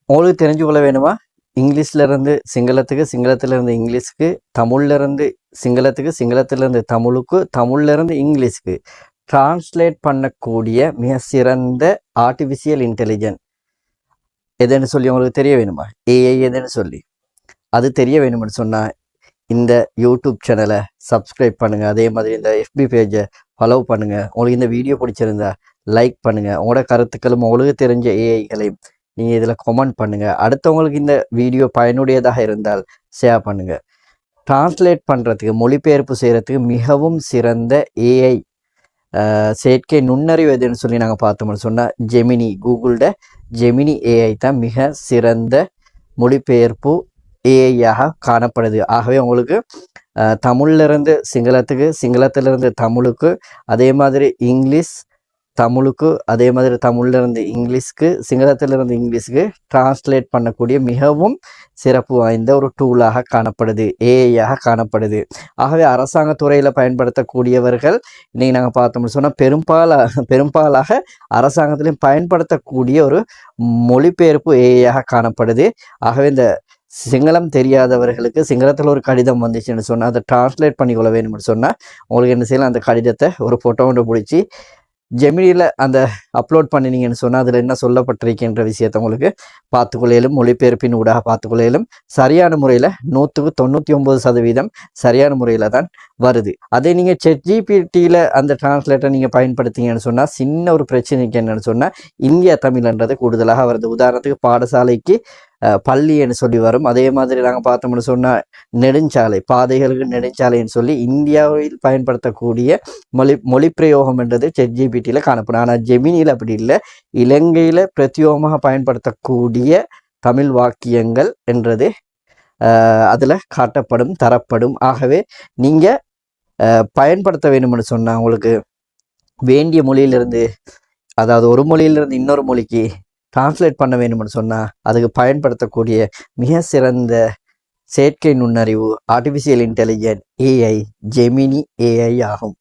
உங்களுக்கு தெரிஞ்சு கொள்ள வேணுமா? இங்கிலீஷ்லேருந்து சிங்களத்துக்கு, சிங்களத்திலேருந்து இங்கிலீஷ்க்கு, தமிழ்லேருந்து சிங்களத்துக்கு, சிங்களத்திலேருந்து தமிழுக்கு, தமிழ்லேருந்து இங்கிலீஷ்க்கு டிரான்ஸ்லேட் பண்ணக்கூடிய மிக சிறந்த ஆர்டிஃபிஷியல் இன்டெலிஜென்ஸ் எதுன்னு சொல்லி உங்களுக்கு தெரிய வேணுமா? ஏஐ எதுன்னு சொல்லி அது தெரிய வேணும்னு சொன்னால் இந்த யூடியூப் சேனலை சப்ஸ்கிரைப் பண்ணுங்கள். அதே மாதிரி இந்த எஃபி பேஜை ஃபாலோ பண்ணுங்கள். உங்களுக்கு இந்த வீடியோ பிடிச்சிருந்தா லைக் பண்ணுங்கள். உங்களோட கருத்துக்களும் உங்களுக்கு தெரிஞ்ச ஏஐகளையும் நீங்கள் இதில் கமெண்ட் பண்ணுங்கள். அடுத்தவங்களுக்கு இந்த வீடியோ பயனுடையதாக இருந்தால் ஷேர் பண்ணுங்கள். டிரான்ஸ்லேட் பண்ணுறதுக்கு, மொழிபெயர்ப்பு செய்கிறதுக்கு மிகவும் சிறந்த ஏஐ செயற்கை நுண்ணறிவு எதுன்னு சொல்லி நாங்கள் பார்த்தோம்னு சொன்னால் ஜெமினி, கூகுளோட ஜெமினி ஏஐ தான் மிக சிறந்த மொழிபெயர்ப்பு ஏஐயாக காணப்படுது. ஆகவே உங்களுக்கு தமிழ்லேருந்து சிங்களத்துக்கு, சிங்களத்திலிருந்து தமிழுக்கு, அதே மாதிரி இங்கிலீஷ் தமிழுக்கு, அதே மாதிரி தமிழ்லேருந்து இங்கிலீஷ்க்கு, சிங்களத்திலிருந்து இங்கிலீஷ்க்கு டிரான்ஸ்லேட் பண்ணக்கூடிய மிகவும் சிறப்பு வாய்ந்த ஒரு டூலாக காணப்படுது, ஏஐயாக காணப்படுது. ஆகவே அரசாங்க துறையில் பயன்படுத்தக்கூடியவர்கள் இன்றைக்கி நாங்கள் பார்த்தோம்னு சொன்னால் பெரும்பாலாக அரசாங்கத்திலையும் பயன்படுத்தக்கூடிய ஒரு மொழிபெயர்ப்பு ஏஐயாக காணப்படுது. ஆகவே இந்த சிங்களம் தெரியாதவர்களுக்கு சிங்களத்தில் ஒரு கடிதம் வந்துச்சுன்னு சொன்னால் அதை டிரான்ஸ்லேட் பண்ணிக்கொள்ள வேணும்னு சொன்னால் உங்களுக்கு என்ன செய்யலாம், அந்த கடிதத்தை ஒரு ஃபோட்டோ ஒன்று பிடிச்சி ஜெமினியில் அந்த அப்லோட் பண்ணினீங்கன்னு சொன்னால் அதில் என்ன சொல்லப்பட்டிருக்கின்ற விஷயத்தை உங்களுக்கு பார்த்துக்கொள்ளையிலும், மொழிபெயர்ப்பின் ஊடாக பார்த்துக்கொள்ளையிலும் சரியான முறையில் 99% சரியான முறையில் தான் வருது. அதே நீங்கள் ChatGPTயில் அந்த டிரான்ஸ்லேட்டரை நீங்கள் பயன்படுத்திங்கன்னு சொன்னால் சின்ன ஒரு பிரச்சனைக்கு என்னென்னு சொன்னால் இந்தியா தமிழ்ன்றது கூடுதலாக வருது. உதாரணத்துக்கு பாடசாலைக்கு பள்ளின்னு சொல்லி வரும். அதே மாதிரி நாங்கள் பார்த்தோம்னு சொன்னால் நெடுஞ்சாலை, பாதைகளுக்கு நெடுஞ்சாலைன்னு சொல்லி இந்தியாவில் பயன்படுத்தக்கூடிய மொழிப்பிரயோகம் என்றது ChatGPTயில் காணப்படும். ஆனால் ஜெமினியில் அப்படி இல்லை. இலங்கையில் பிரத்யோகமாக பயன்படுத்தக்கூடிய தமிழ் வாக்கியங்கள் என்றது அதில் காட்டப்படும், தரப்படும். ஆகவே நீங்கள் பயன்படுத்த வேணும்னு சொன்னால் உங்களுக்கு வேண்டிய மொழியிலிருந்து, அதாவது ஒரு மொழியிலிருந்து இன்னொரு மொழிக்கு டிரான்ஸ்லேட் பண்ண வேணும்னு சொன்னால் அதுக்கு பயன்படுத்தக்கூடிய மிக சிறந்த செயற்கை நுண்ணறிவு artificial intelligence AI Gemini AI ஆகும்.